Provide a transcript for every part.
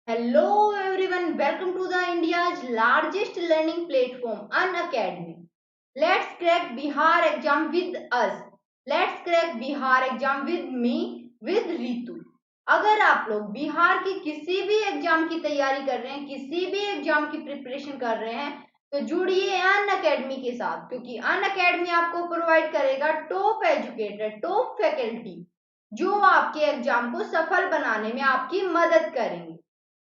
Hello everyone, welcome to the India's largest learning platform, Unacademy. Let's crack Bihar exam with us. Let's crack Bihar exam with me, with Ritu. अगर आप लोग बिहार की किसी भी exam की तैयारी कर रहे हैं, किसी भी एग्जाम की प्रिपरेशन कर रहे हैं, तो जुड़िए अनअकैडमी के साथ, क्योंकि अनअकैडमी आपको प्रोवाइड करेगा टॉप एजुकेटर, टॉप फैकल्टी, जो आपके एग्जाम को सफल बनाने में आपकी मदद करेंगे।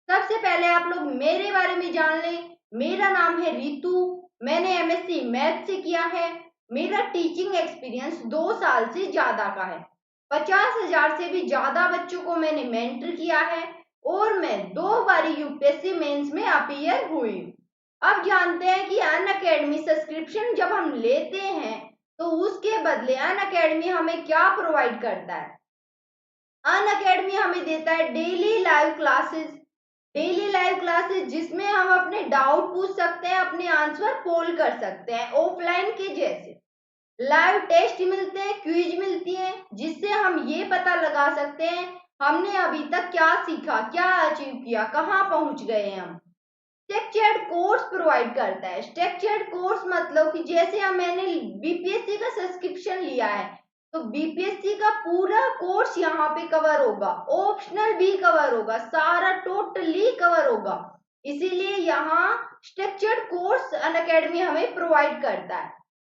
सबसे पहले आप लोग मेरे बारे में जान लें। मेरा नाम है रितु। मैंने एमएससी मैथ से किया है। मेरा टीचिंग एक्सपीरियंस 2 साल से ज्यादा का है। 50,000 से भी ज्यादा बच्चों को मैंने मेंटर किया है और मैं 2 बारी यूपीएससी मेंस में अपीयर हुई। अब जानते हैं कि अनअकैडमी सब्सक्रिप्शन जब हम लेते हैं तो उसके बदले अनअकैडमी हमें क्या प्रोवाइड करता है। अनअकैडमी हमें देता है डेली लाइव क्लासेस जिसमें हम अपने डाउट पूछ सकते हैं, अपने आंसर पोल कर सकते हैं ऑफलाइन के जैसे। लाइव टेस्ट मिलते हैं, क्विज मिलती है, जिससे हम ये पता लगा सकते हैं हमने अभी तक क्या सीखा, क्या अचीव किया, कहाँ पहुंच गए हम। स्ट्रक्चर्ड कोर्स प्रोवाइड करता है। स्ट्रक्चर्ड कोर्स मतलब कि जैसे हम मैंने बीपीएससी का सब्सक्रिप्शन लिया है तो बीपीएससी का पूरा कोर्स यहाँ पे कवर होगा, ऑप्शनल भी कवर होगा, सारा टोटली कवर होगा। इसीलिए यहाँ स्ट्रक्चर्ड कोर्स अनअकैडमी हमें प्रोवाइड करता है।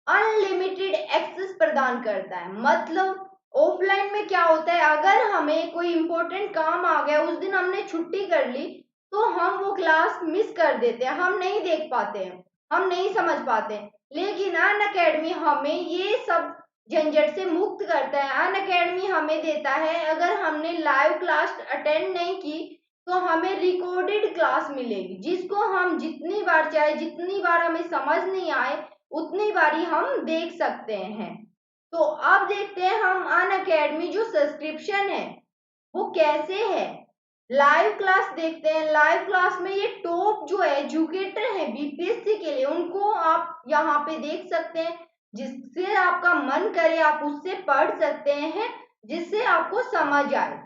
अनलिमिटेड एक्सेस प्रदान करता है। मतलब ऑफलाइन में क्या होता है, अगर हमें कोई इंपॉर्टेंट काम आ गया, उस दिन हमने छुट्टी कर ली, तो हम वो क्लास मिस कर देते हैं, हम नहीं देख पाते हैं, हम नहीं समझ पाते हैं। लेकिन अनअकैडमी हमें ये सब झंझट से मुक्त करता है। अनअकैडमी हमें देता है, अगर हमने लाइव क्लास अटेंड नहीं की तो हमें रिकॉर्डेड क्लास मिलेगी, जिसको हम जितनी बार चाहे, जितनी बार हमें समझ नहीं आए, उतनी बारी हम देख सकते हैं। तो अब देखते हैं हम अनअकैडमी जो सब्सक्रिप्शन है वो कैसे है। लाइव क्लास देखते हैं। लाइव क्लास में ये टॉप जो एजुकेटर है बीपीएससी के लिए, उनको आप यहाँ पे देख सकते हैं, जिससे आपका मन करे आप उससे पढ़ सकते हैं, जिससे आपको समझ आए।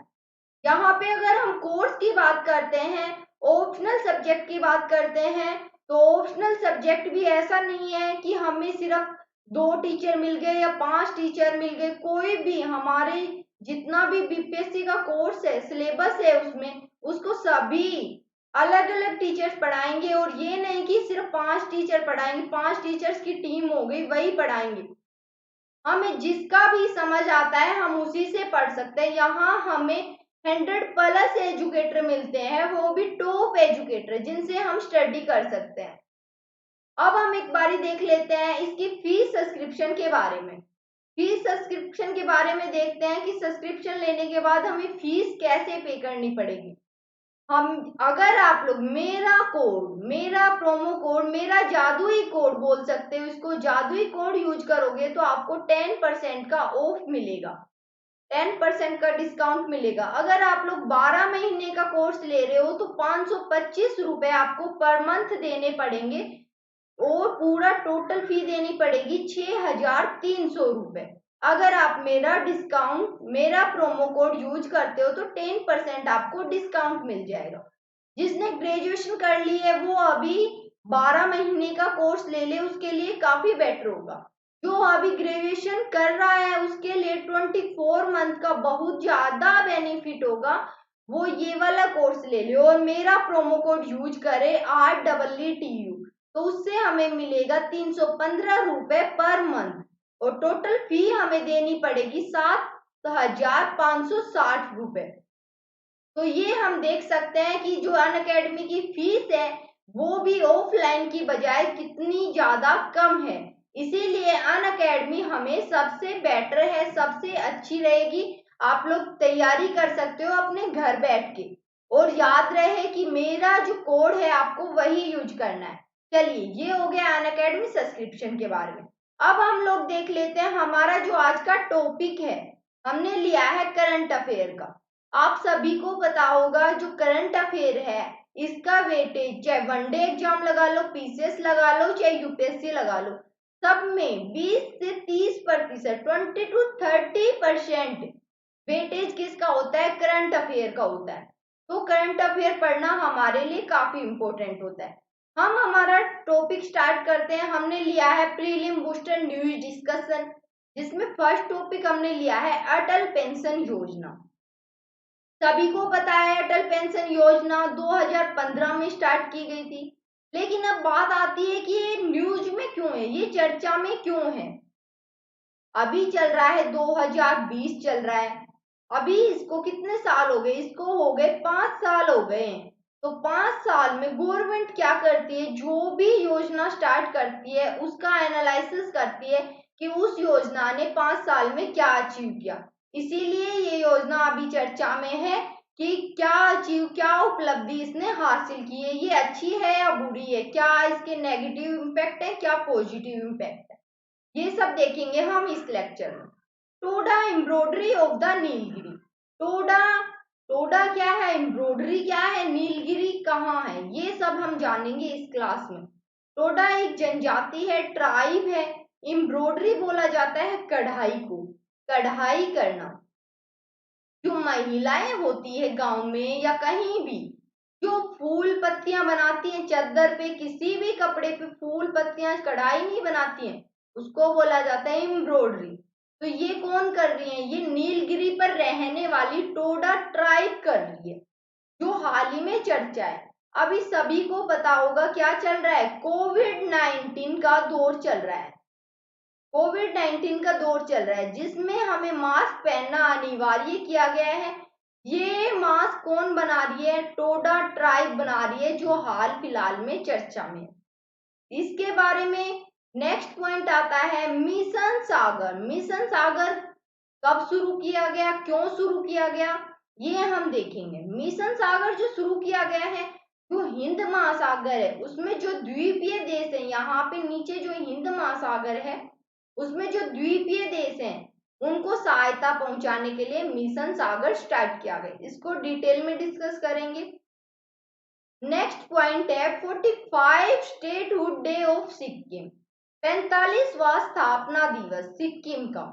यहाँ पे अगर हम कोर्स की बात करते हैं, ऑप्शनल सब्जेक्ट की बात करते हैं, तो ऑप्शनल सब्जेक्ट भी ऐसा नहीं है कि हमें सिर्फ 2 टीचर मिल गए या 5 टीचर मिल गए। कोई भी हमारे जितना भी बीपीएससी का कोर्स है, सिलेबस है, उसमें उसको सभी अलग अलग टीचर्स पढ़ाएंगे। और ये नहीं कि सिर्फ 5 टीचर पढ़ाएंगे, 5 टीचर्स की टीम हो गई वही पढ़ाएंगे। हमें जिसका भी समझ आता है हम उसी से पढ़ सकते हैं। यहाँ हमें 100+ एजुकेटर मिलते हैं, वो भी टॉप एजुकेटर, जिनसे हम स्टडी कर सकते हैं। अब हम एक बारी देख लेते हैं इसकी फीस सब्सक्रिप्शन के बारे में। फीस सब्सक्रिप्शन के बारे में देखते हैं कि सब्सक्रिप्शन लेने के बाद हमें फीस कैसे पे करनी पड़ेगी। हम अगर आप लोग मेरा कोड, मेरा प्रोमो कोड, मेरा जादुई कोड बोल सकते हो, इसको जादुई कोड यूज करोगे तो आपको 10% का ऑफ मिलेगा, 10% का डिस्काउंट मिलेगा। अगर आप लोग 12 महीने का कोर्स ले रहे हो तो 525 रुपए आपको पर मंथ देने पड़ेंगे और पूरा टोटल फी देनी पड़ेगी 6,300 रुपए। अगर आप मेरा डिस्काउंट, मेरा प्रोमो कोड यूज करते हो तो 10% आपको डिस्काउंट मिल जाएगा। जिसने ग्रेजुएशन कर ली है वो अभी 12 महीने का कोर्स ले ले, उसके लिए काफी बेटर होगा। जो अभी ग्रेजुएशन कर रहा है उसके लिए 24 मंथ का बहुत ज्यादा बेनिफिट होगा, वो ये वाला कोर्स ले ले और मेरा प्रोमो कोड यूज करे REETU, तो उससे हमें मिलेगा 315 रुपए पर मंथ और टोटल फी हमें देनी पड़ेगी 7,560 रुपए। तो ये हम देख सकते हैं कि जो अनअकैडमी की फीस है वो भी ऑफलाइन की बजाय कितनी ज्यादा कम है। इसीलिए अनअकैडमी हमें सबसे बेटर है, सबसे अच्छी रहेगी। आप लोग तैयारी कर सकते हो अपने घर बैठ के। और याद रहे कि मेरा जो कोड है आपको वही यूज करना है। चलिए, ये हो गया अनअकैडमी सब्सक्रिप्शन के बारे में। अब हम लोग देख लेते हैं हमारा जो आज का टॉपिक है, हमने लिया है करंट अफेयर का। आप सभी को पता होगा जो करंट अफेयर है इसका वेटेज, चाहे वनडे एग्जाम लगा लो, पीसीएस लगा लो, चाहे यूपीएससी लगा लो, सब में 20 से 30%, 20 to 30% वेटेज किसका होता है, करंट अफेयर का होता है। तो करंट अफेयर पढ़ना हमारे लिए काफी इम्पोर्टेंट होता है। हम हमारा टॉपिक स्टार्ट करते हैं। हमने लिया है प्रीलिम बूस्टर न्यूज डिस्कशन, जिसमें फर्स्ट टॉपिक हमने लिया है अटल पेंशन योजना। सभी को पता है अटल पेंशन योजना 2015 में स्टार्ट की गई थी, लेकिन अब बात आती है कि ये न्यूज में क्यों है, ये चर्चा में क्यों है। अभी चल रहा है 2020 चल रहा है, अभी इसको कितने साल हो गए, इसको हो गए 5 साल हो गए। तो 5 साल में गवर्नमेंट क्या करती है, जो भी योजना स्टार्ट करती है उसका एनालिसिस करती है कि उस योजना ने 5 साल में क्या अचीव किया। इसीलिए ये योजना अभी चर्चा में है कि क्या उपलब्धि इसने हासिल की है, ये अच्छी है या बुरी है, क्या इसके नेगेटिव इम्पैक्ट है, क्या पॉजिटिव इम्पैक्ट है, ये सब देखेंगे हम इस लेक्चर में। Toda embroidery of the Nilgiri. Toda Toda क्या है, एम्ब्रॉयडरी क्या है, नीलगिरी कहाँ है, ये सब हम जानेंगे इस क्लास में। टोडा एक जनजाति है, ट्राइब है। एम्ब्रॉयडरी बोला जाता है कढ़ाई को, कढ़ाई करना। जो महिलाएं होती है गांव में या कहीं भी, जो फूल पत्तियां बनाती हैं चादर पे, किसी भी कपड़े पे फूल पत्तियां कढ़ाई नहीं बनाती हैं, उसको बोला जाता है एम्ब्रॉयडरी। तो ये कौन कर रही है, ये नीलगिरी पर रहने वाली टोडा ट्राइब कर रही है, जो हाल ही में चर्चा है। अभी सभी को पता होगा क्या चल रहा है, कोविड-19 का दौर चल रहा है। कोविड-19 का दौर चल रहा है, जिसमें हमें मास्क पहनना अनिवार्य किया गया है। ये मास्क कौन बना रही है, टोडा ट्राइब बना रही है, जो हाल फिलहाल में चर्चा में। इसके बारे में नेक्स्ट पॉइंट आता है मिशन सागर। मिशन सागर कब शुरू किया गया, क्यों शुरू किया गया, ये हम देखेंगे। मिशन सागर जो शुरू किया गया है, जो हिंद महासागर है उसमें जो द्वीपीय देश है, यहाँ पे नीचे जो हिंद महासागर है उसमें जो द्वीपीय देश हैं उनको सहायता पहुंचाने के लिए मिशन सागर स्टार्ट किया गया। इसको डिटेल में डिस्कस करेंगे। नेक्स्ट पॉइंट है 45 स्टेटहुड डे ऑफ सिक्किम। 45वां स्थापना दिवस सिक्किम का।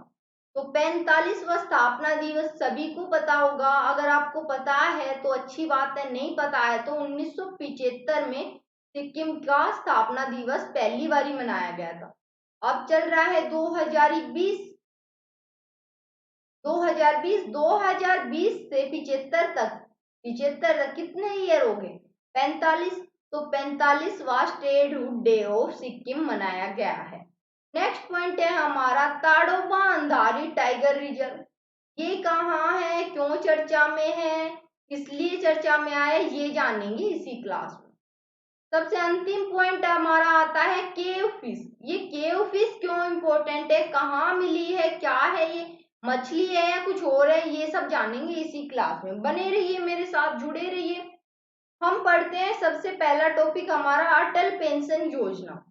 तो 45वां स्थापना दिवस सभी को पता होगा, अगर आपको पता है तो अच्छी बात है, नहीं पता है तो 1975 में सिक्किम का स्थापना दिवस पहली बारी मनाया गया था। अब चल रहा है 2020 से 75 तक कितने ईयर हो गए, 45। तो 45वां स्टेटहुड डे ऑफ सिक्किम मनाया गया है। नेक्स्ट पॉइंट है हमारा ताडोबा अंधारी टाइगर रिजर्व। ये कहाँ है, क्यों चर्चा में है, किस लिए चर्चा में आया, ये जानेंगे इसी क्लास में। सबसे अंतिम पॉइंट हमारा आता है केव फिश। ये केव फिश क्यों इम्पोर्टेंट है, कहाँ मिली है, क्या है, ये मछली है या कुछ और है, ये सब जानेंगे इसी क्लास में। बने रहिए मेरे साथ, जुड़े रहिए। हम पढ़ते हैं सबसे पहला टॉपिक हमारा अटल पेंशन योजना।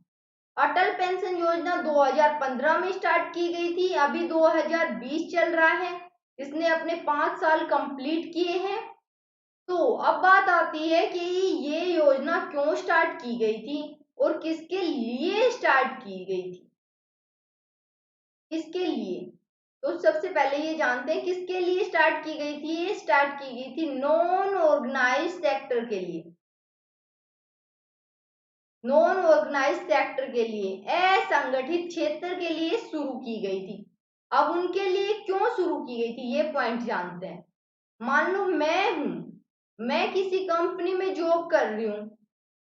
अटल पेंशन योजना 2015 में स्टार्ट की गई थी, अभी 2020 चल रहा है। इसने अपने 5 साल कंप्लीट किए हैं। तो अब बात आती है कि ये योजना क्यों स्टार्ट की गई थी और किसके लिए स्टार्ट की गई थी, किसके लिए। तो सबसे पहले ये जानते हैं किसके लिए स्टार्ट की गई थी। ये स्टार्ट की गई थी नॉन ऑर्गेनाइज सेक्टर के लिए, नॉन ऑर्गेनाइज सेक्टर के लिए, असंगठित क्षेत्र के लिए शुरू की गई थी। अब उनके लिए क्यों शुरू की गई थी ये पॉइंट जानते हैं। मान लो मैं किसी कंपनी में जॉब कर रही हूँ,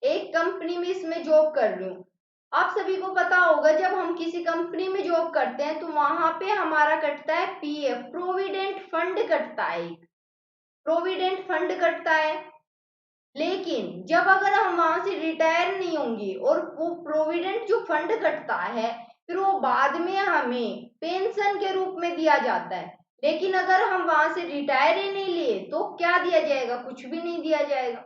एक कंपनी में इसमें जॉब कर रही हूँ। आप सभी को पता होगा जब हम किसी कंपनी में जॉब करते हैं तो वहां पे हमारा कटता है पीएफ, प्रोविडेंट फंड कटता है, एक प्रोविडेंट फंड कटता है। लेकिन जब अगर हम वहां से रिटायर नहीं होंगे और वो प्रोविडेंट जो फंड कटता है फिर वो बाद में हमें पेंशन के रूप में दिया जाता है। लेकिन अगर हम वहां से रिटायर ही नहीं लिए तो क्या दिया जाएगा, कुछ भी नहीं दिया जाएगा।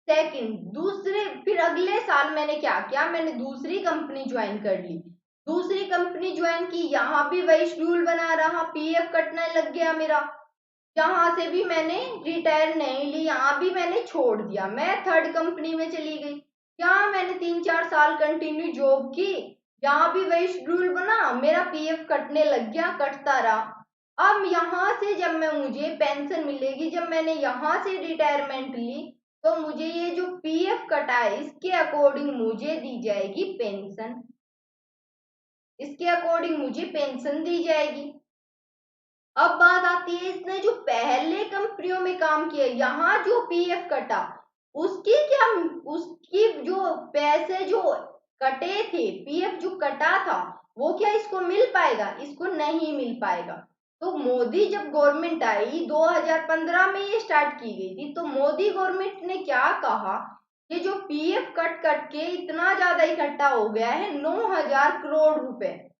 सेकंड, दूसरे फिर अगले साल मैंने क्या किया, मैंने दूसरी कंपनी ज्वाइन कर ली। दूसरी कंपनी ज्वाइन की, यहाँ भी वही शेड्यूल बना रहा, पीएफ कटने लग गया मेरा। यहाँ से भी मैंने रिटायर नहीं ली, यहाँ भी मैंने छोड़ दिया, मैं थर्ड कंपनी में चली गई। यहाँ मैंने 3-4 साल कंटिन्यू जॉब की, यहाँ भी वही शेड्यूल बना, मेरा पीएफ कटने लग गया, कटता रहा। अब यहाँ से जब मुझे पेंशन मिलेगी, जब मैंने यहाँ से रिटायरमेंट ली, तो मुझे ये जो पीएफ कटा है इसके अकॉर्डिंग मुझे दी जाएगी पेंशन, इसके अकॉर्डिंग मुझे पेंशन दी जाएगी। अब बात आती है, इसने जो पहले कंपनियों में काम किया, यहाँ जो पीएफ कटा उसकी क्या, उसकी जो पैसे जो कटे थे, पीएफ जो कटा था, वो क्या इसको मिल पाएगा? इसको नहीं मिल पाएगा। तो मोदी जब गवर्नमेंट आई 2015 में ये स्टार्ट की गई थी, तो मोदी गवर्नमेंट ने क्या कहा कि जो पीएफ कट कट के इतना ज्यादा इकट्ठा हो गया है, 9,000 करोड़ रुपए,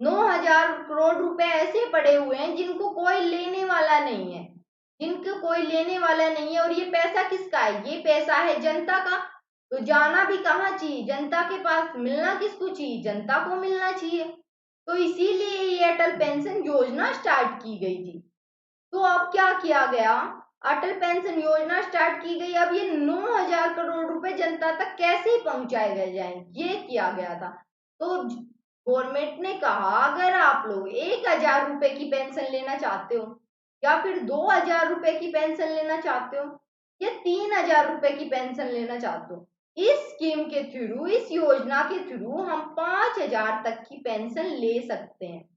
9,000 करोड़ रुपए ऐसे पड़े हुए हैं जिनको कोई लेने वाला नहीं है, जिनको कोई लेने वाला नहीं है। और ये पैसा किसका है? ये पैसा है जनता का। तो जाना भी कहाँ चाहिए? जनता के पास। मिलना किसको चाहिए? जनता को मिलना चाहिए। तो इसीलिए ये अटल पेंशन योजना स्टार्ट की गई थी। तो अब क्या किया गया? अटल पेंशन योजना स्टार्ट की गई। अब ये 9,000 करोड़ रुपए जनता तक कैसे पहुंचाए जाएं, ये किया गया था। तो गवर्नमेंट ने कहा, अगर आप लोग 1,000 रुपए की पेंशन लेना चाहते हो, या फिर 2,000 रुपए की पेंशन लेना चाहते हो, या 3,000 रुपए की पेंशन लेना चाहते हो, इस स्कीम के थ्रू, इस योजना के थ्रू हम 5,000 तक की पेंशन ले सकते हैं।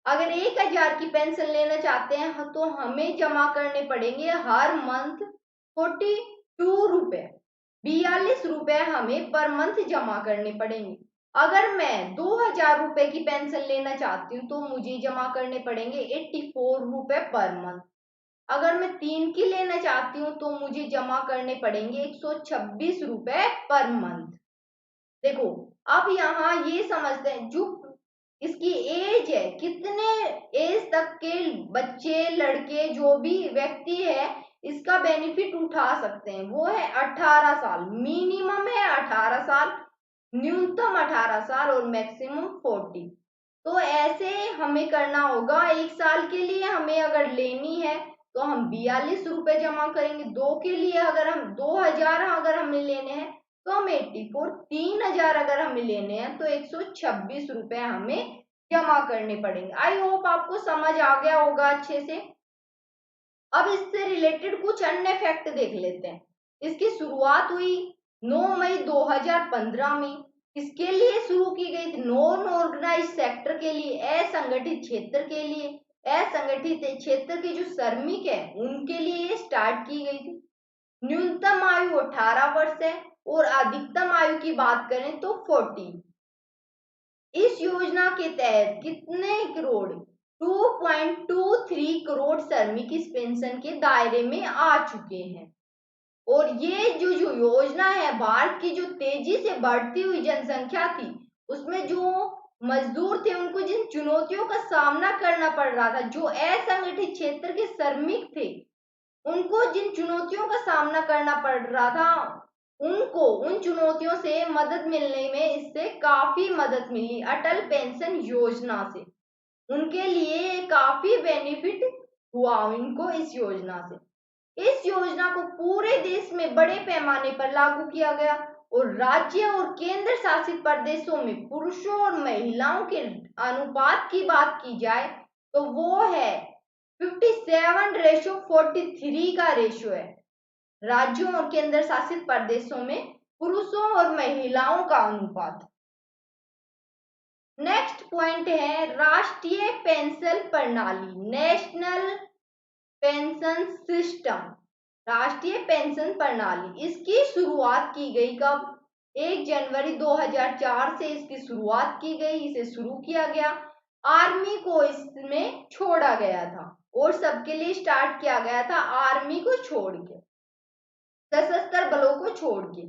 अगर 1,000 की पेंशन लेना चाहते हैं तो हमें जमा करने पड़ेंगे हर मंथ 42 रुपए, 42 रुपए हमें पर मंथ जमा करने पड़ेंगे। अगर मैं 2,000 रुपए की पेंशन लेना चाहती हूँ तो मुझे जमा करने पड़ेंगे 84 रुपए पर मंथ। अगर मैं 3 की लेना चाहती हूँ तो मुझे जमा करने पड़ेंगे 126 रुपए पर मंथ। देखो, अब यहाँ ये समझते हैं, जो इसकी एज है, कितने एज तक के बच्चे, लड़के, जो भी व्यक्ति है इसका बेनिफिट उठा सकते हैं, वो है 18 साल। मिनिमम है 18 साल, न्यूनतम 18 साल और मैक्सिमम 40। तो ऐसे हमें करना होगा। 1 साल के लिए हमें अगर लेनी है तो हम 42 रुपए जमा करेंगे। 2 के लिए अगर हम 2,000 अगर हमें लेने हैं तो हम 84, 3,000 अगर हमें लेने हैं तो 126 रुपए हमें जमा करने पड़ेंगे। आई होप आपको समझ आ गया होगा अच्छे से। अब इससे रिलेटेड कुछ अन्य फैक्ट देख लेते हैं। इसकी शुरुआत हुई 9 मई 2015 में। किसके लिए शुरू की गई थी? नॉन ऑर्गेनाइज सेक्टर के लिए, असंगठित क्षेत्र के लिए। असंगठित क्षेत्र के जो श्रमिक है उनके लिए ये स्टार्ट की गई थी। न्यूनतम आयु 18 वर्ष है और अधिकतम आयु की बात करें तो 40। इस योजना के तहत कितने करोड़? 2.23 करोड़ श्रमिक इस पेंशन के दायरे में आ चुके हैं। और ये जो योजना है, भारत की जो तेजी से बढ़ती हुई जनसंख्या थी, उसमें जो मजदूर थे उनको जिन चुनौतियों का सामना करना पड़ रहा था, जो असंगठित क्षेत्र के श्रमिक थे उनको जिन चुनौतियों का सामना करना पड़ रहा था, उनको उन चुनौतियों से मदद मिलने में इससे काफी मदद मिली अटल पेंशन योजना से। उनके लिए काफी बेनिफिट हुआ उनको इस योजना से। इस योजना को पूरे देश में बड़े पैमाने पर लागू किया गया और राज्य और केंद्र शासित प्रदेशों में पुरुषों और महिलाओं के अनुपात की बात की जाए तो वो है 57:43 का रेशियो है। राज्यों और केंद्र शासित प्रदेशों में पुरुषों और महिलाओं का अनुपात। नेक्स्ट पॉइंट है राष्ट्रीय पेंशन प्रणाली, नेशनल पेंशन सिस्टम। राष्ट्रीय पेंशन प्रणाली, इसकी शुरुआत की गई कब? 1 जनवरी 2004 से इसकी शुरुआत की गई। इसे शुरू किया गया, आर्मी को इसमें छोड़ा गया था और सबके लिए स्टार्ट किया गया था, आर्मी को छोड़ के, सशस्त्र बलों को छोड़ के।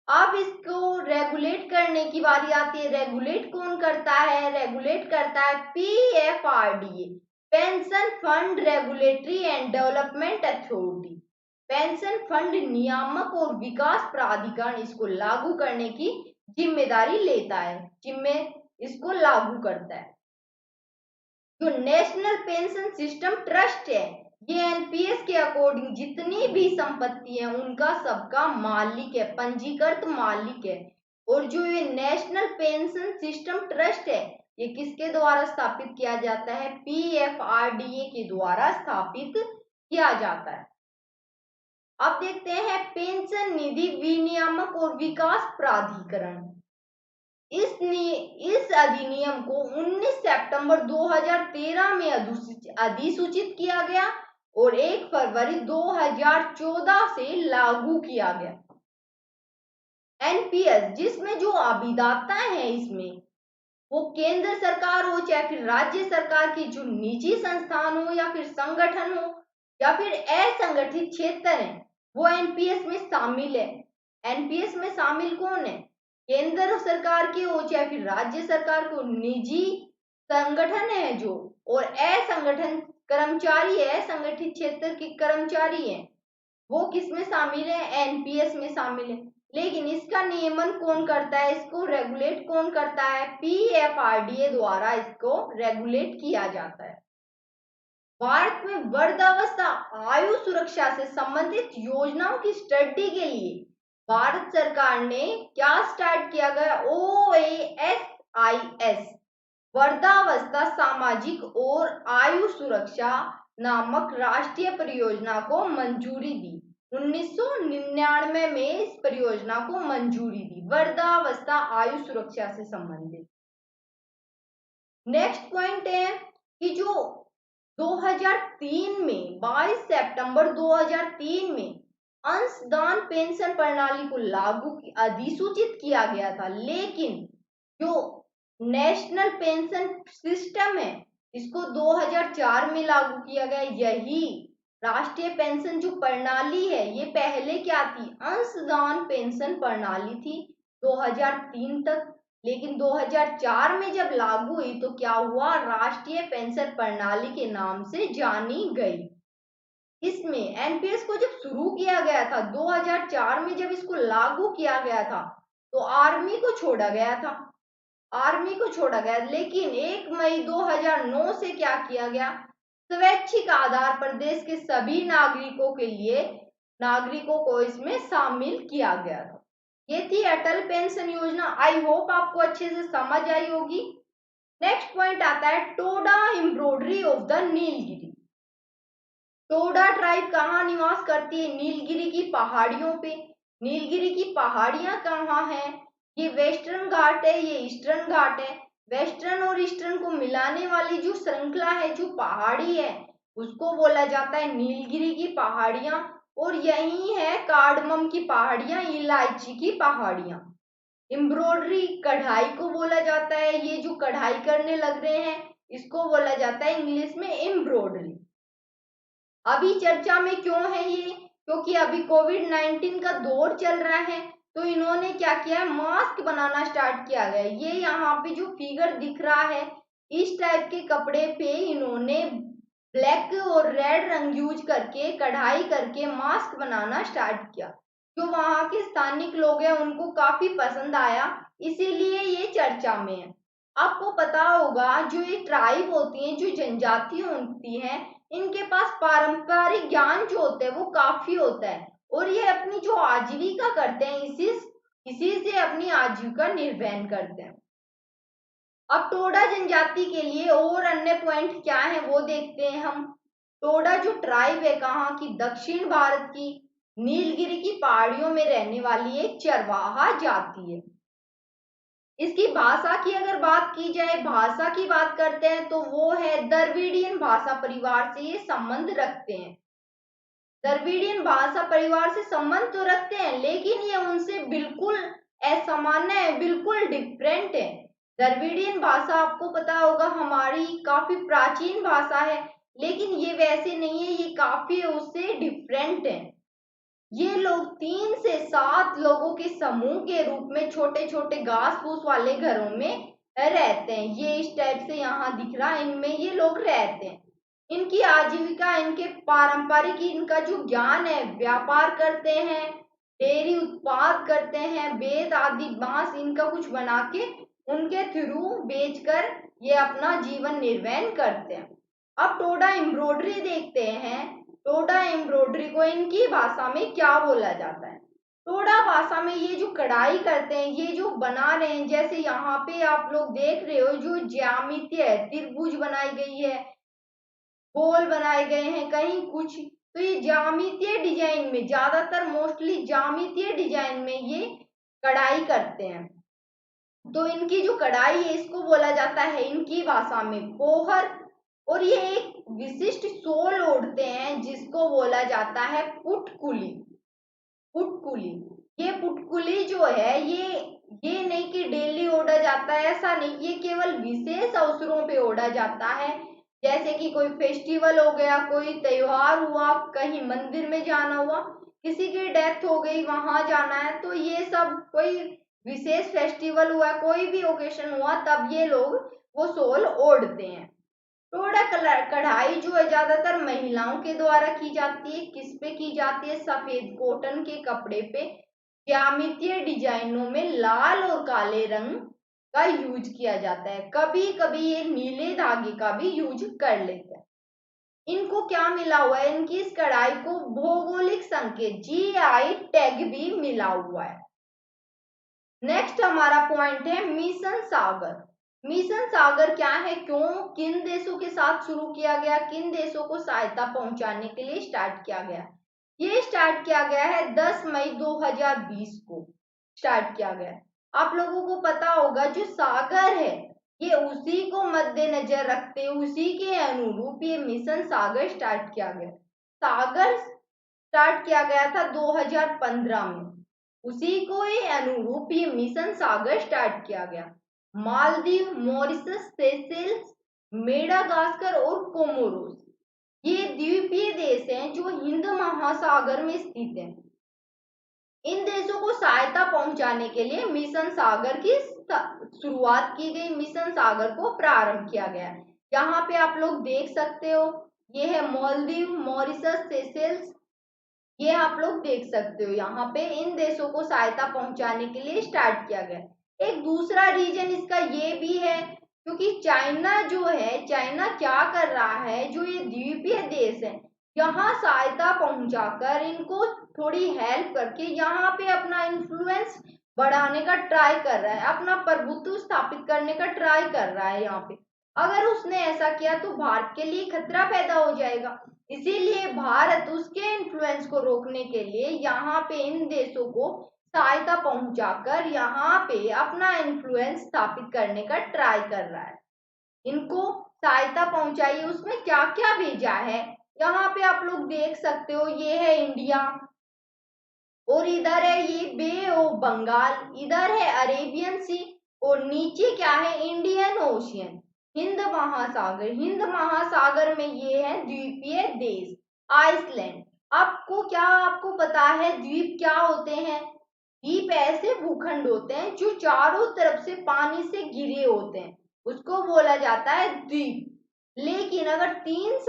अब इसको रेगुलेट करने की बारी आती है। रेगुलेट कौन करता है? रेगुलेट करता है PFRDA, pension fund regulatory and development authority. Pension fund नियामक और विकास प्राधिकरण इसको लागू करने की जिम्मेदारी लेता है, इसको लागू करता है। जो नेशनल पेंशन सिस्टम ट्रस्ट है, ये एनपीएस के अकॉर्डिंग जितनी भी संपत्ति है उनका सबका मालिक है, पंजीकृत मालिक है। और जो ये नेशनल पेंशन सिस्टम ट्रस्ट है, ये किसके द्वारा स्थापित किया जाता है? PFRDA के द्वारा स्थापित किया जाता है। अब देखते हैं पेंशन निधि विनियामक और विकास प्राधिकरण। इस अधिनियम को 19 सितंबर 2013 में अधिसूचित किया गया और 1 फरवरी 2014 से लागू किया गया। एनपीएस, जिसमें जो अभिदाता है इसमें वो केंद्र सरकार हो चाहे फिर राज्य सरकार की जो निजी संस्थान हो या फिर संगठन हो या फिर असंगठित क्षेत्र है, वो एनपीएस में शामिल है। एनपीएस में शामिल कौन है? केंद्र सरकार के हो चाहे फिर राज्य सरकार को निजी संगठन है जो, और असंगठन कर्मचारी है, संगठित क्षेत्र के कर्मचारी है, वो किस में शामिल है? एनपीएस में शामिल है। लेकिन इसका नियमन कौन करता है, इसको रेगुलेट कौन करता है? पीएफआरडीए द्वारा इसको रेगुलेट किया जाता है। भारत में वृद्धावस्था आयु सुरक्षा से संबंधित योजनाओं की स्टडी के लिए भारत सरकार ने क्या स्टार्ट किया गया? OASIS, वृद्धावस्था सामाजिक और आयु सुरक्षा नामक राष्ट्रीय परियोजना को मंजूरी दी। 1999 में इस परियोजना को मंजूरी दी, वृद्धावस्था आयु सुरक्षा से संबंधित। नेक्स्ट पॉइंट है कि जो 2003 में 22 सितंबर 2003 में अंशदान पेंशन प्रणाली को अधिसूचित किया गया था, लेकिन जो नेशनल पेंशन सिस्टम है इसको 2004 में लागू किया गया। यही राष्ट्रीय पेंशन जो प्रणाली है ये पहले क्या थी? अंशदान पेंशन प्रणाली थी 2003 तक, लेकिन 2004 में जब लागू हुई तो क्या हुआ? राष्ट्रीय पेंशन प्रणाली के नाम से जानी गई। इसमें एनपीएस को जब शुरू किया गया था 2004 में, जब इसको लागू किया गया था तो आर्मी को छोड़ा गया था, आर्मी को छोड़ा गया, लेकिन 1 मई 2009 से क्या किया गया? स्वैच्छिक आधार पर देश के सभी नागरिकों को इसमें शामिल किया गया था। ये थी अटल पेंशन योजना। आई होप आपको अच्छे से समझ आई होगी। नेक्स्ट पॉइंट आता है Toda embroidery of the Nilgiri. Toda tribe कहाँ निवास करती है? नीलगिरी की पहाड़ियों पे। नीलगिरी की पहाड़ियां कहाँ हैं? ये वेस्टर्न घाट है, ये ईस्टर्न घाट है। वेस्टर्न और ईस्टर्न को मिलाने वाली जो श्रृंखला है, जो पहाड़ी है, उसको बोला जाता है नीलगिरी की पहाड़ियां। और यही है कार्डमम की पहाड़ियां, इलायची की पहाड़ियां। एम्ब्रॉयडरी कढ़ाई को बोला जाता है, ये जो कढ़ाई करने लग रहे हैं इसको बोला जाता है इंग्लिश में एम्ब्रॉयडरी। अभी चर्चा में क्यों है ये? क्योंकि अभी कोविड-19 का दौर चल रहा है, तो इन्होंने क्या किया है? मास्क बनाना स्टार्ट किया गया। ये यहाँ पे जो फिगर दिख रहा है, इस टाइप के कपड़े पे इन्होंने ब्लैक और रेड रंग यूज करके कढ़ाई करके मास्क बनाना स्टार्ट किया। जो वहाँ के स्थानिक लोग हैं उनको काफी पसंद आया, इसीलिए ये चर्चा में है। आपको पता होगा जो ये ट्राइब होती हैं, जो जनजाति होती हैं, इनके पास पारंपरिक ज्ञान जो होता है वो काफी होता है और ये अपनी जो आजीविका करते हैं इसी से अपनी आजीविका निर्वहन करते हैं। अब टोडा जनजाति के लिए और अन्य पॉइंट क्या है वो देखते हैं हम। टोडा जो ट्राइब है कहाँ की? दक्षिण भारत की नीलगिरी की पहाड़ियों में रहने वाली एक चरवाहा जाति है। इसकी भाषा की अगर बात की जाए, भाषा की बात करते हैं तो वो है द्रविडियन भाषा परिवार से ये संबंध रखते हैं। द्रविडियन भाषा परिवार से संबंध तो रखते हैं, लेकिन ये उनसे बिल्कुल असामान्य है, बिल्कुल डिफरेंट है। द्रविडियन भाषा आपको पता होगा हमारी काफी प्राचीन भाषा है, लेकिन ये वैसे नहीं है, ये काफी उससे डिफरेंट है। ये लोग 3 से 7 लोगों के समूह के रूप में छोटे छोटे घास फूस वाले घरों में रहते हैं। ये इस टाइप से यहाँ दिख रहा है, इनमें ये लोग रहते हैं। इनकी आजीविका, इनके पारंपरिक, इनका जो ज्ञान है, व्यापार करते हैं, डेयरी उत्पाद करते हैं, बेत आदि बांस इनका कुछ बना के उनके थ्रू बेचकर ये अपना जीवन निर्वहन करते हैं। अब टोडा एम्ब्रॉयडरी देखते हैं। टोडा एम्ब्रॉयडरी को इनकी भाषा में क्या बोला जाता है? टोडा भाषा में ये जो कढ़ाई करते हैं, ये जो बना रहे हैं, जैसे यहाँ पे आप लोग देख रहे हो जो ज्यामिति है, त्रिभुज बनाई गई है, गोल बनाए गए हैं, कहीं कुछ, तो ये ज्यामितीय डिजाइन में, ज्यादातर मोस्टली ज्यामितीय डिजाइन में ये कढ़ाई करते हैं। तो इनकी जो कढ़ाई है इसको बोला जाता है इनकी भाषा में पोहर, और ये एक विशिष्ट सोल ओढ़ते हैं जिसको बोला जाता है पुटकुली। पुटकुली, ये पुटकुली जो है ये नहीं कि डेली ओढ़ा जाता है, ऐसा नहीं, ये केवल विशेष अवसरों पे ओढ़ा जाता है, जैसे कि कोई फेस्टिवल हो गया, कोई त्योहार हुआ, कहीं मंदिर में जाना हुआ, किसी की डेथ हो गई वहां जाना है, तो ये सब कोई विशेष फेस्टिवल हुआ, कोई भी ओकेशन हुआ, तब ये लोग वो सोल ओढ़ते हैं। टोडा कढ़ाई जो है ज्यादातर महिलाओं के द्वारा की जाती है। किस पे की जाती है? सफेद कॉटन के कपड़े पे ज्यामितीय डिजाइनों में लाल और काले रंग का यूज किया जाता है। कभी कभी ये नीले धागे का भी यूज कर लेते हैं। इनको क्या मिला हुआ है? इनकी इस कढ़ाई को भौगोलिक संकेत GI टैग भी मिला हुआ है। नेक्स्ट हमारा पॉइंट है मिशन सागर। मिशन सागर क्या है, क्यों, किन देशों के साथ शुरू किया गया, किन देशों को सहायता पहुंचाने के लिए स्टार्ट किया गया? ये स्टार्ट किया गया है 10 मई 2020 को स्टार्ट किया गया। आप लोगों को पता होगा जो सागर है ये उसी को मद्देनजर रखते, उसी के अनुरूप ये मिशन सागर स्टार्ट किया गया। सागर स्टार्ट किया गया था 2015 में, उसी को ये अनुरूप ये मिशन सागर स्टार्ट किया गया। मालदीव, मॉरिशस, सेशेल्स, मेडागास्कर और कोमोरोस ये द्वीपीय देश हैं जो हिंद महासागर में स्थित हैं। इन देशों को सहायता पहुंचाने के लिए मिशन सागर की शुरुआत की गई, मिशन सागर को प्रारंभ किया गया। यहाँ पे आप लोग देख सकते हो, ये है मालदीव, मॉरिशस, सेशेल्स, ये आप लोग देख सकते हो। यहाँ पे इन देशों को सहायता पहुंचाने के लिए स्टार्ट किया गया। एक दूसरा रीजन इसका ये भी है क्योंकि चाइना जो है, चाइना क्या कर रहा है, जो ये द्वीपीय देश है यहाँ सहायता पहुंचाकर इनको थोड़ी हेल्प करके यहाँ पे अपना इन्फ्लुएंस बढ़ाने का ट्राई कर रहा है, अपना प्रभुत्व स्थापित करने का ट्राई कर रहा है यहाँ पे। अगर उसने ऐसा किया तो भारत के लिए खतरा पैदा हो जाएगा, इसीलिए भारत उसके इन्फ्लुएंस को रोकने के लिए यहाँ पे इन देशों को सहायता पहुंचाकर यहाँ पे अपना इन्फ्लुएंस स्थापित करने का ट्राई कर रहा है। इनको सहायता पहुंचाई, उसमें क्या क्या भेजा है यहाँ पे आप लोग देख सकते हो। ये है इंडिया, और इधर है ये बे ऑफ बंगाल, इधर है अरेबियन सी, और नीचे क्या है, इंडियन ओशियन, हिंद महासागर। हिंद महासागर में ये है द्वीपीय देश आइसलैंड। आपको पता है द्वीप क्या होते हैं? द्वीप ऐसे भूखंड होते हैं जो चारों तरफ से पानी से घिरे होते हैं, उसको बोला जाता है द्वीप। लेकिन अगर तीन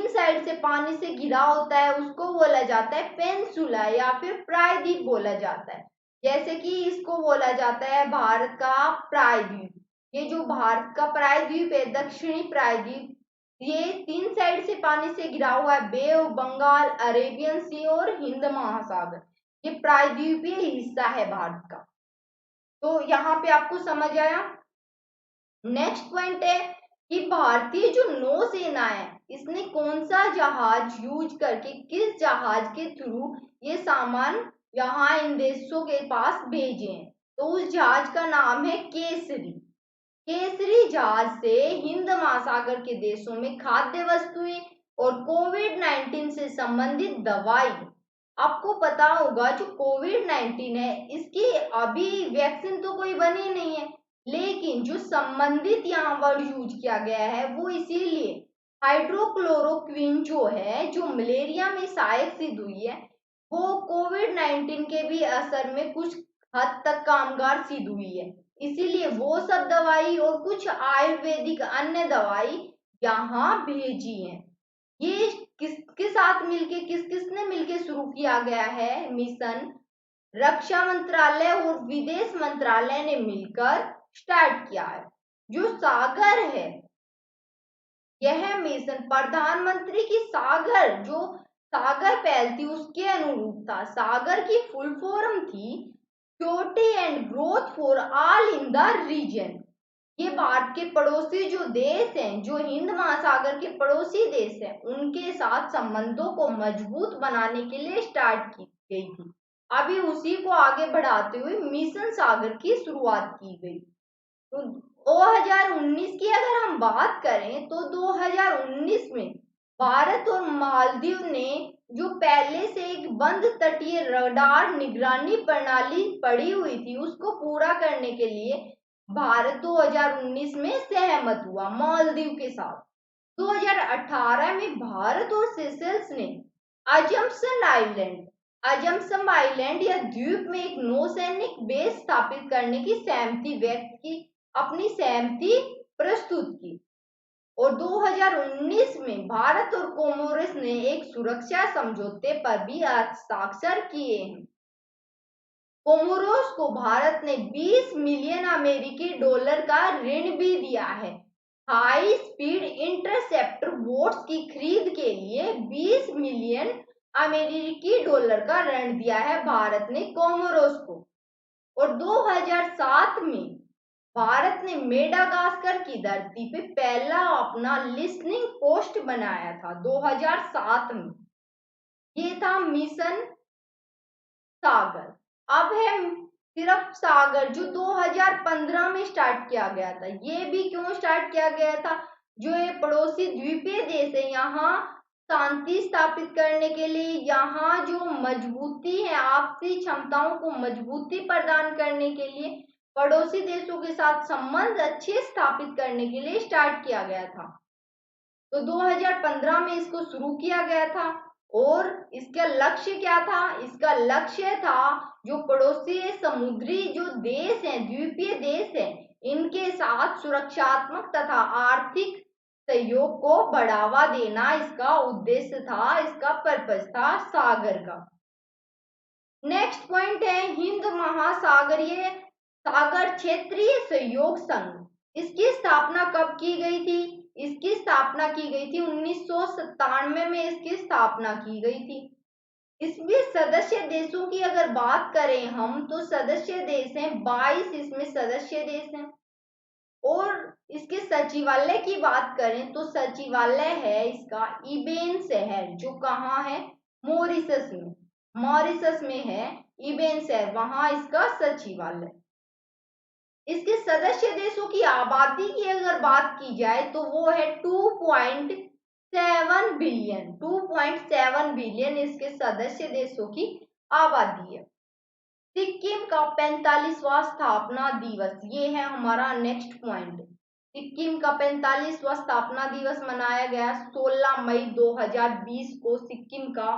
साइड से पानी से घिरा होता है उसको बोला जाता है पेनिनसुला या फिर प्रायद्वीप बोला जाता है। जैसे कि इसको बोला जाता है भारत का प्रायद्वीप। ये जो भारत का प्रायद्वीप है, दक्षिणी प्रायद्वीप, ये तीन साइड से पानी से घिरा हुआ है, बे ऑफ बंगाल, अरेबियन सी और हिंद महासागर, ये प्रायद्वीपीय हिस्सा है भारत का। तो यहाँ पे आपको समझ आया। नेक्स्ट पॉइंट है कि भारतीय जो नौसेना है इसने कौन सा जहाज यूज करके, किस जहाज के थ्रू ये सामान यहाँ इन देशों के पास भेजे हैं, तो उस जहाज का नाम है केसरी। केसरी जहाज से हिंद महासागर के देशों में खाद्य वस्तुएं और कोविड-19 से संबंधित दवाई, आपको पता होगा जो कोविड-19 है इसकी अभी वैक्सीन तो कोई बनी नहीं है, लेकिन जो संबंधित यहाँ वर्ड यूज किया गया है वो इसीलिए हाइड्रोक्लोरोक्विन जो है, जो मलेरिया में सहायक सिद्ध हुई है, वो कोविड-19 के भी असर में कुछ हद तक कामगार सिद्ध हुई है, इसीलिए वो सब दवाई और कुछ आयुर्वेदिक अन्य दवाई यहाँ भेजी है। ये किसके साथ मिलके, किसने मिलके शुरू किया गया है मिशन? रक्षा मंत्रालय और विदेश मंत्रालय ने मिलकर स्टार्ट किया है। जो सागर है, यह मिशन प्रधानमंत्री की सागर जो सागर पहल थी उसके अनुरूप था। सागर की फुल फॉर्म थी security and growth for all in the region. ये भारत के पड़ोसी जो देश हैं, जो हिंद महासागर के पड़ोसी देश हैं, उनके साथ संबंधों को मजबूत बनाने के लिए स्टार्ट की गई थी। अभी उसी को आगे बढ़ाते हुए मिशन सागर की शुरुआत की गई। तो 2019 की अगर हम बात करें तो 2019 में भारत और मालदीव ने जो पहले से एक बंद तटीय रडार निगरानी प्रणाली पड़ी हुई थी उसको पूरा करने के लिए भारत 2019 में सहमत हुआ मालदीव के साथ। 2018 में भारत और सेशल्स ने अजम्पशन आइलैंड या द्वीप में एक नौसैनिक बेस स्थापित करने की सहमति व्यक्त की, अपनी सहमति प्रस्तुत की। और 2019 में भारत और कोमोरोस ने एक सुरक्षा समझौते पर भी हस्ताक्षर किए हैं। कोमोरोस को भारत ने 20 मिलियन अमेरिकी डॉलर का ऋण भी दिया है। हाई स्पीड इंटरसेप्टर बोट्स की खरीद के लिए 20 मिलियन अमेरिकी डॉलर का ऋण दिया है भारत ने कोमोरोस को। और 2007 में भारत ने मेडागास्कर की धरती पे पहला अपना लिसनिंग पोस्ट बनाया था 2007 में। ये था मिशन सागर। अब है सिर्फ सागर जो 2015 में स्टार्ट किया गया था। ये भी क्यों स्टार्ट किया गया था? जो ये पड़ोसी द्वीपीय देश है, यहाँ शांति स्थापित करने के लिए, यहाँ जो मजबूती है, आपसी क्षमताओं को मजबूती प्रदान करने के लिए, पड़ोसी देशों के साथ संबंध अच्छे स्थापित करने के लिए स्टार्ट किया गया था। तो 2015 में इसको शुरू किया गया था। और इसका लक्ष्य क्या था? इसका लक्ष्य था जो पड़ोसी समुद्री जो देश हैं, द्वीपीय देश हैं, इनके साथ सुरक्षात्मक तथा आर्थिक सहयोग को बढ़ावा देना इसका उद्देश्य था, इसका पर्पस था सागर का। नेक्स्ट पॉइंट है हिंद महासागरीय सागर क्षेत्रीय सहयोग संघ। इसकी स्थापना कब की गई थी? इसकी स्थापना की गई थी 1997 में इसकी स्थापना की गई थी। इसमें सदस्य देशों की अगर बात करें हम तो सदस्य देश हैं 22 इसमें सदस्य देश हैं। और इसके सचिवालय की बात करें तो सचिवालय है इसका इबेन शहर, जो कहाँ है? मॉरिशस में। मॉरिशस में है इबेन शहर, वहां इसका सचिवालय। इसके सदस्य देशों की आबादी की अगर बात की जाए तो वो है 2.7 बिलियन। 2.7 बिलियन इसके सदस्य देशों की आबादी है। सिक्किम का 45वां स्थापना दिवस, ये है हमारा नेक्स्ट पॉइंट। सिक्किम का 45वां स्थापना दिवस मनाया गया 16 मई 2020 को। सिक्किम का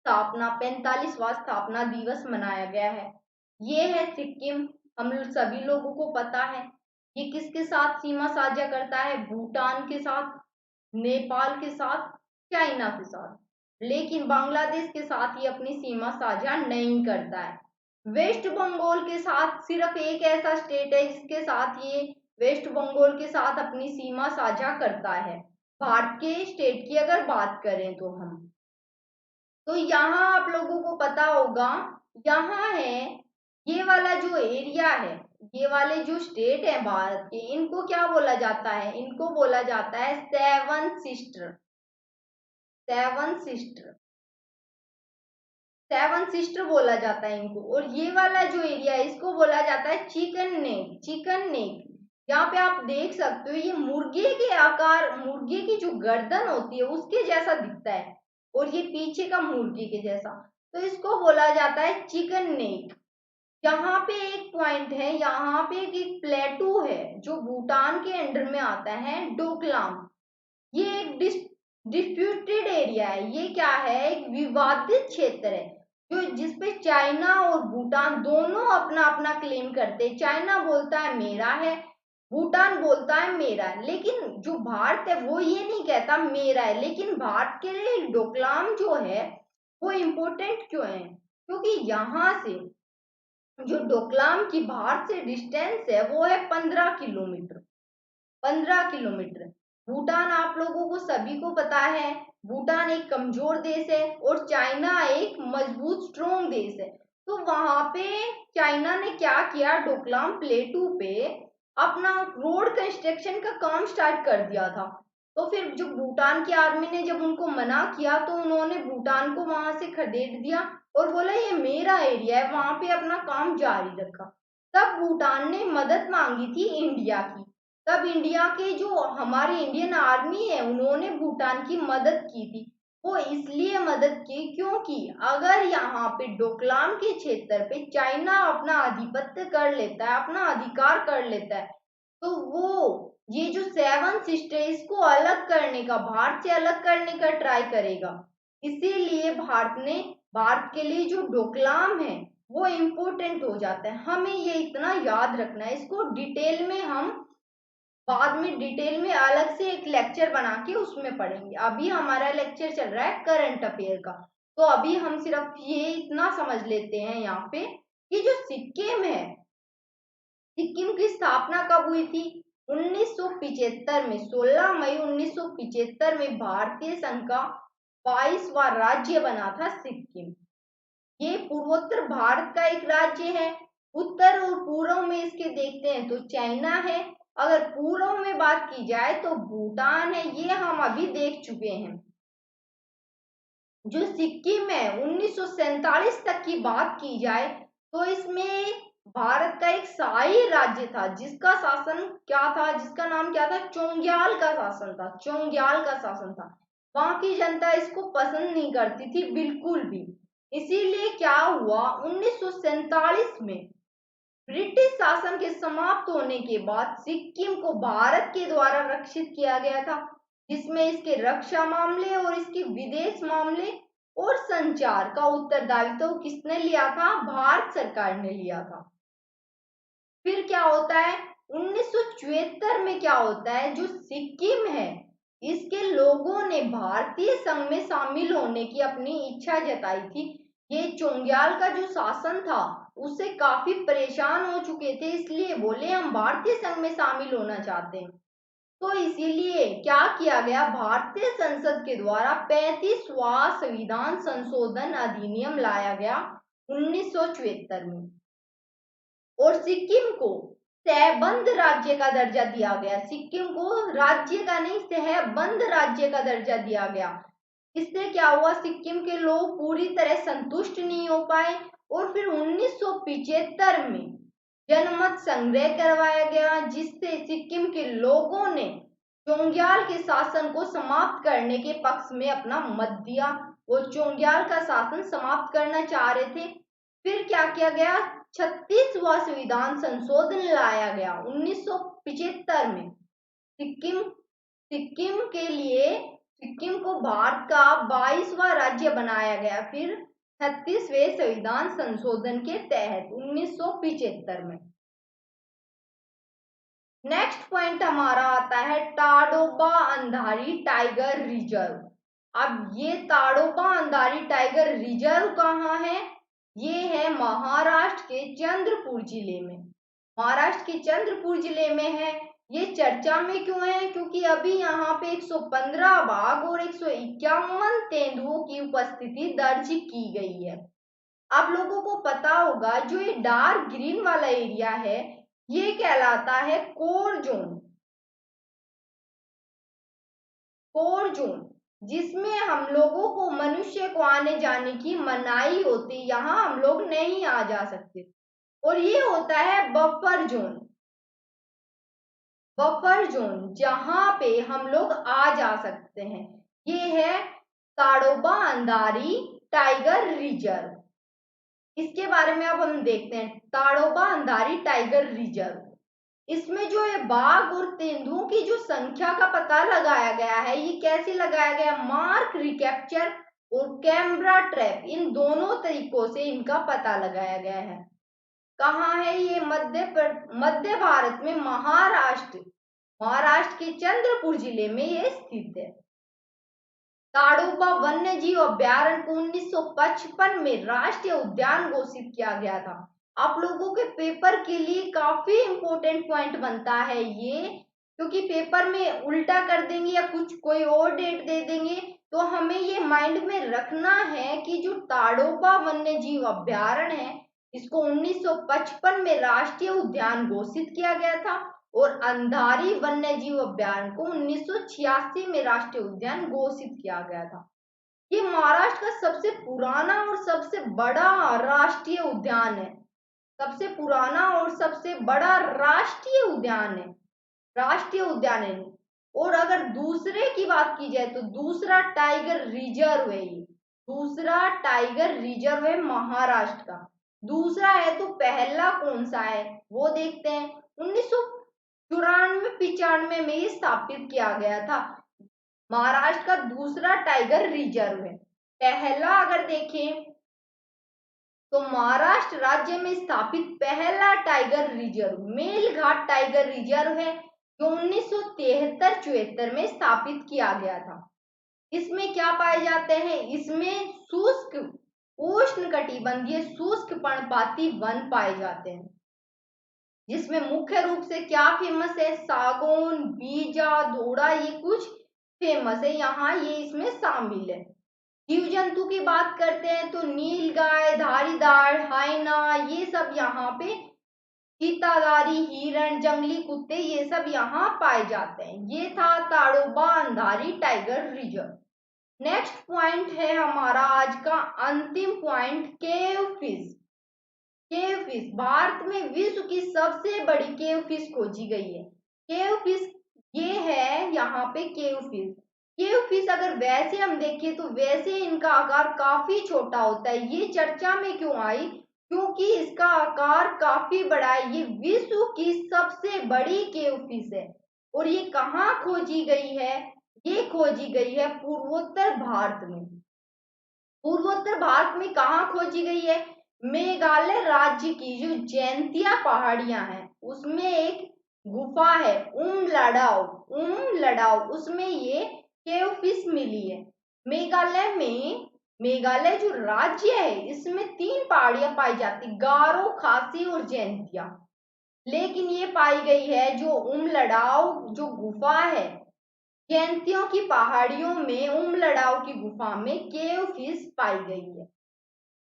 45वां स्थापना दिवस मनाया गया है। ये है सिक्किम, हम सभी लोगों को पता है। ये किसके साथ सीमा साझा करता है? भूटान के साथ, नेपाल के साथ, चाइना के साथ, लेकिन बांग्लादेश के साथ ये अपनी सीमा साझा नहीं करता है। वेस्ट बंगाल के साथ सिर्फ एक ऐसा स्टेट है जिसके साथ ये वेस्ट बंगाल के साथ अपनी सीमा साझा करता है। भारत के स्टेट की अगर बात करें तो हम, तो यहाँ आप लोगों को पता होगा, यहाँ है ये वाला जो एरिया है, ये वाले जो स्टेट है भारत के, इनको क्या बोला जाता है? इनको बोला जाता है seven sister. Seven sister, seven sister बोला जाता है इनको। और ये वाला जो एरिया है इसको बोला जाता है चिकन नेक। चिकन नेक, यहाँ पे आप देख सकते हो ये मुर्गे के आकार, मुर्गे की जो गर्दन होती है उसके जैसा दिखता है और ये पीछे का मुर्गे के जैसा, तो इसको बोला जाता है चिकन नेक। यहाँ पे एक पॉइंट है, यहाँ पे एक प्लेटू है जो भूटान के अंडर में आता है, डोकलाम। ये एक डिस्प्यूटेड एरिया है। ये क्या है? एक विवादित क्षेत्र है जो जिसपे चाइना और भूटान दोनों अपना अपना क्लेम करते हैं। चाइना बोलता है मेरा है, भूटान बोलता है मेरा है, लेकिन जो भारत है वो ये नहीं कहता मेरा है। लेकिन भारत के लिए डोकलाम जो है वो इम्पोर्टेंट क्यों है? क्योंकि यहाँ से जो डोकलाम की भारत से डिस्टेंस है वो है 15 किलोमीटर। 15 किलोमीटर। भूटान आप लोगों को सभी को पता है, भूटान एक कमजोर देश है और चाइना एक मजबूत स्ट्रोंग देश है। तो वहां पे चाइना ने क्या किया, डोकलाम प्लेटू पे अपना रोड कंस्ट्रक्शन का काम स्टार्ट कर दिया था। तो फिर जो भूटान की आर्मी ने जब उनको मना किया तो उन्होंने भूटान को वहां से खदेड़ दिया और बोला ये मेरा एरिया है, वहां पे अपना काम जारी रखा। तब भूटान ने मदद मांगी थी इंडिया की। तब इंडिया के जो हमारी इंडियन आर्मी है उन्होंने भूटान की मदद की थी। वो इसलिए मदद की क्योंकि अगर यहाँ पे डोकलाम के क्षेत्र पे चाइना अपना आधिपत्य कर लेता है, अपना अधिकार कर लेता है, तो वो ये जो 7 सिस्टर इसको अलग करने का, भारत से अलग करने का ट्राई करेगा। इसीलिए भारत के लिए जो डोकलाम है वो इम्पोर्टेंट हो जाता है। हमें ये इतना याद रखना है, इसको डिटेल में हम बाद में डिटेल में अलग से एक लेक्चर बना के उसमें पढ़ेंगे। अभी हमारा लेक्चर चल रहा है करंट अफेयर का, तो अभी हम सिर्फ ये इतना समझ लेते हैं यहाँ पे कि जो सिक्किम है, सिक्किम की स्थापना कब हुई थी? 1975 में, 16 मई 1975 में भारतीय संघ का 22वां राज्य बना था सिक्किम। ये पूर्वोत्तर भारत का एक राज्य है। उत्तर और पूर्व में इसके देखते हैं तो चाइना है, अगर पूर्व में बात की जाए तो भूटान है, ये हम अभी देख चुके हैं। जो सिक्किम है 1947 तक की बात की जाए तो इसमें भारत का एक शाही राज्य था जिसका शासन क्या था, जिसका नाम क्या था, चोंग्याल का शासन था, चोंग्याल का शासन था। वहां की जनता इसको पसंद नहीं करती थी बिल्कुल भी। इसीलिए क्या हुआ, 1947 में ब्रिटिश शासन के समाप्त होने के बाद सिक्किम को भारत के द्वारा रक्षित किया गया था, जिसमें इसके रक्षा मामले और इसके विदेश मामले और संचार का उत्तरदायित्व किसने लिया था? भारत सरकार ने लिया था। फिर क्या होता है, 1974 में क्या होता है, जो सिक्किम है इसके लोगों ने भारतीय संघ में शामिल होने की अपनी इच्छा जताई थी। ये चोंग्याल का जो शासन था उससे काफी परेशान हो चुके थे, इसलिए बोले हम भारतीय संघ में शामिल होना चाहते हैं। तो इसीलिए क्या किया गया, भारतीय संसद के द्वारा 35वां संविधान संशोधन अधिनियम लाया गया 1974 में और सिक्किम को सहबंद राज्य का दर्जा दिया गया। सिक्किम को राज्य का नहीं, सहबंद राज्य का दर्जा दिया गया। इससे क्या हुआ, सिक्किम के लोग पूरी तरह संतुष्ट नहीं हो पाए और फिर 1975 में जनमत संग्रह करवाया गया, जिससे सिक्किम के लोगों ने चोंग्याल के शासन को समाप्त करने के पक्ष में अपना मत दिया। वो चोंग्याल का शासन समाप्त करना चाह रहे थे। फिर क्या किया गया, 36वां संविधान संशोधन लाया गया 1975 में। सिक्किम के लिए, सिक्किम को भारत का 22वां राज्य बनाया गया फिर 36वें संविधान संशोधन के तहत 1975 में। नेक्स्ट पॉइंट हमारा आता है ताडोबा अंधारी टाइगर रिजर्व। अब ये ताडोबा अंधारी टाइगर रिजर्व कहाँ है? ये है महाराष्ट्र के चंद्रपुर जिले में। महाराष्ट्र के चंद्रपुर जिले में है। ये चर्चा में क्यों है? क्योंकि अभी यहाँ पे 115 बाघ और 151 तेंदुओं की उपस्थिति दर्ज की गई है। आप लोगों को पता होगा जो ये डार्क ग्रीन वाला एरिया है ये कहलाता है कोर जोन। कोर जोन जिसमें हम लोगों को, मनुष्य को आने जाने की मनाही होती, यहाँ हम लोग नहीं आ जा सकते। और ये होता है बफर जोन। बफर जोन जहां पे हम लोग आ जा सकते हैं, ये है ताडोबा अंधारी टाइगर रिजर्व। इसके बारे में अब हम देखते हैं ताडोबा अंधारी टाइगर रिजर्व। इसमें जो है बाघ और तेंदुओं की जो संख्या का पता लगाया गया है, ये कैसे लगाया गया? मार्क रिकैप्चर और कैमरा ट्रैप, इन दोनों तरीकों से इनका पता लगाया गया है। कहाँ है ये? मध्य भारत में महाराष्ट्र के चंद्रपुर जिले में ये स्थित है। ताडोबा वन्य जीव अभ्यारण्य को 1955 में राष्ट्रीय उद्यान घोषित किया गया था। आप लोगों के पेपर के लिए काफी इंपोर्टेंट पॉइंट बनता है ये क्योंकि पेपर में उल्टा कर देंगे या कुछ कोई और डेट दे देंगे, तो हमें ये माइंड में रखना है कि जो ताड़ोबा वन्य जीव अभ्यारण्य है, इसको 1955 में राष्ट्रीय उद्यान घोषित किया गया था और अंधारी वन्य जीव अभ्यारण्य को 1986 में राष्ट्रीय उद्यान घोषित किया गया था। ये महाराष्ट्र का सबसे पुराना और सबसे बड़ा राष्ट्रीय उद्यान है। सबसे पुराना और सबसे बड़ा राष्ट्रीय उद्यान है, राष्ट्रीय उद्यान है। और अगर दूसरे की बात की जाए तो दूसरा टाइगर रिजर्व है, ये दूसरा टाइगर रिजर्व है महाराष्ट्र का। दूसरा है तो पहला कौन सा है वो देखते हैं। 1994-95 में ये स्थापित किया गया था। महाराष्ट्र का दूसरा टाइगर रिजर्व है। पहला अगर देखें तो महाराष्ट्र राज्य में स्थापित पहला tiger reserve Melghat tiger reserve है, जो 1973-74 में स्थापित किया गया था। इसमें क्या पाए जाते हैं, इसमें शुष्क उष्णकटिबंधीय शुष्क पर्णपाती वन पाए जाते हैं, जिसमें मुख्य रूप से क्या फेमस है, सागौन, बीजा, धोड़ा, ये कुछ फेमस है यहाँ, ये इसमें शामिल है। जीव जंतु की बात करते हैं तो नीलगाय, धारीदार, हाइना, ये सब यहाँ पे, चीताधारी, हिरण, जंगली कुत्ते, ये सब यहाँ पाए जाते हैं। ये था Tadoba Andhari tiger reserve. Next point है हमारा आज का अंतिम पॉइंट, केव फिश। केव फिश, भारत में विश्व की सबसे बड़ी केव फिश खोजी गई है। केव फिश ये है यहाँ पे केव फिश। केव फिश अगर वैसे हम देखें तो वैसे इनका आकार काफी छोटा होता है। ये चर्चा में क्यों आई, क्योंकि इसका आकार काफी बड़ा है। ये विश्व की सबसे बड़ी केव फिश है। और ये कहाँ खोजी गई है, ये खोजी गई है पूर्वोत्तर भारत में। पूर्वोत्तर भारत में कहाँ खोजी गई है, मेघालय राज्य की जो जैंतिया पहाड़ियां हैं उसमें एक गुफा है उमलडाव, उसमें ये केव फिश मिली है। मेघालय जो राज्य है इसमें 3 पहाड़ियां पाई जाती, गारो, खासी और जैंतिया। लेकिन ये पाई गई है जो उमलडाव जो गुफा है, जैंतियों की पहाड़ियों में उमलडाव की गुफा में केव फिश पाई गई है।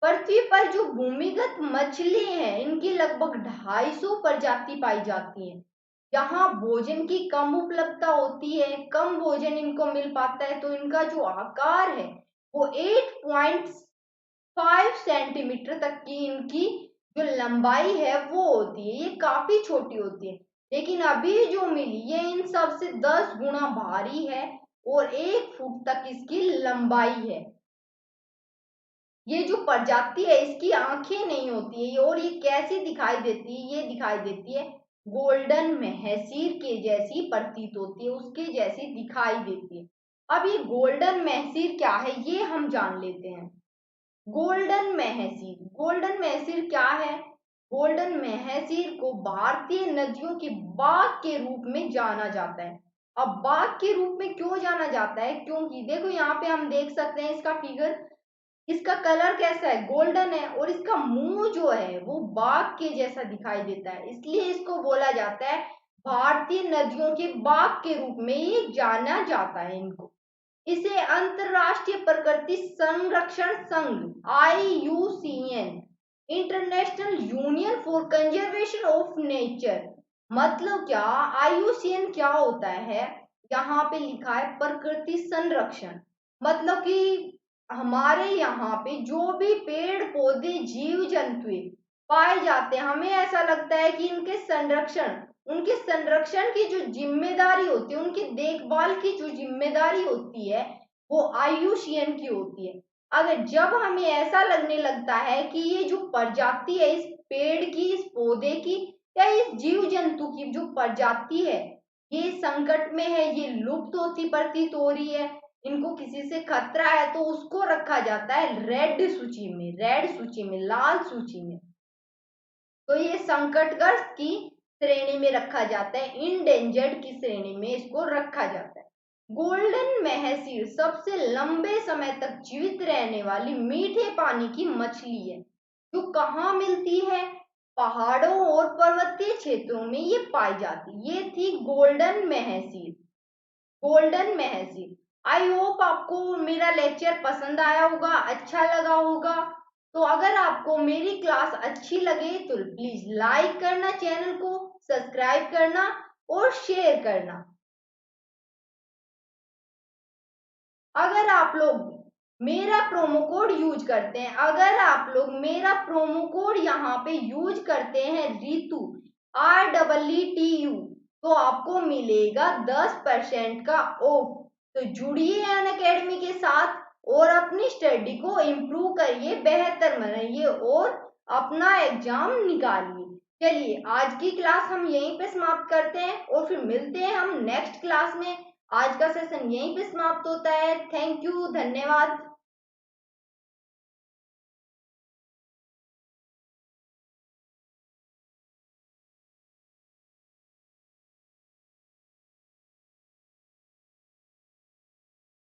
पृथ्वी पर जो भूमिगत मछली हैं इनकी लगभग 250 प्रजाति पाई जाती हैं। यहाँ भोजन की कम उपलब्धता होती है, कम भोजन इनको मिल पाता है, तो इनका जो आकार है वो 8.5 सेंटीमीटर तक की इनकी जो लंबाई है वो होती है। ये काफी छोटी होती है। लेकिन अभी जो मिली ये इन सब से 10 गुना भारी है और 1 फुट तक इसकी लंबाई है। ये जो प्रजाति है इसकी आंखें नहीं होती है और ये कैसी दिखाई देती है, ये दिखाई देती है गोल्डन महसीर के जैसी प्रतीत होती है, उसके जैसी दिखाई देती है। अब ये गोल्डन महसीर क्या है ये हम जान लेते हैं। गोल्डन महसीर क्या है, गोल्डन महसीर को भारतीय नदियों के बाघ के रूप में जाना जाता है। अब बाघ के रूप में क्यों जाना जाता है, क्योंकि देखो यहाँ पे हम देख सकते हैं इसका फिगर, इसका कलर कैसा है, गोल्डन है, और इसका मुंह जो है वो बाघ के जैसा दिखाई देता है, इसलिए इसको बोला जाता है भारतीय नदियों के बाघ के रूप में ये जाना जाता है इनको। इसे अंतरराष्ट्रीय प्रकृति संरक्षण संघ IUCN, international union for conservation of nature, मतलब क्या, IUCN क्या होता है, यहाँ पे लिखा है प्रकृति संरक्षण, मतलब कि हमारे यहाँ पे जो भी पेड़ पौधे जीव जंतु पाए जाते हैं, हमें ऐसा लगता है कि उनके संरक्षण की जो जिम्मेदारी होती है, उनकी देखभाल की जो जिम्मेदारी होती है वो IUCN की होती है। अगर जब हमें ऐसा लगने लगता है कि ये जो प्रजाति है इस पेड़ की, इस पौधे की या इस जीव जंतु की जो प्रजाति है ये संकट में है, ये लुप्त होती प्रतीत हो रही है, इनको किसी से खतरा है, तो उसको रखा जाता है रेड सूची में, लाल सूची में। तो ये संकटग्रस्त की श्रेणी में रखा जाता है, इंडेंजर्ड की श्रेणी में इसको रखा जाता है। गोल्डन महसीर सबसे लंबे समय तक जीवित रहने वाली मीठे पानी की मछली है, जो कहाँ मिलती है, पहाड़ों और पर्वतीय क्षेत्रों में ये पाई जाती। ये थी golden mahseer. Golden mahseer. I hope आपको मेरा लेक्चर पसंद आया होगा, अच्छा लगा होगा। तो अगर आपको मेरी क्लास अच्छी लगे तो प्लीज लाइक करना, चैनल को सब्सक्राइब करना और शेयर करना। अगर आप लोग मेरा प्रोमो कोड यूज करते हैं, अगर आप लोग मेरा प्रोमो कोड यहाँ पे यूज करते हैं रितु REETU, तो आपको मिलेगा 10% का ऑफ। तो जुड़िए अनअकैडमी के साथ और अपनी स्टडी को इम्प्रूव करिए, बेहतर बनाइए और अपना एग्जाम निकालिए। चलिए आज की क्लास हम यहीं पे समाप्त करते हैं और फिर मिलते हैं हम नेक्स्ट क्लास में। आज का सेशन यहीं पे समाप्त होता है। थैंक यू, धन्यवाद।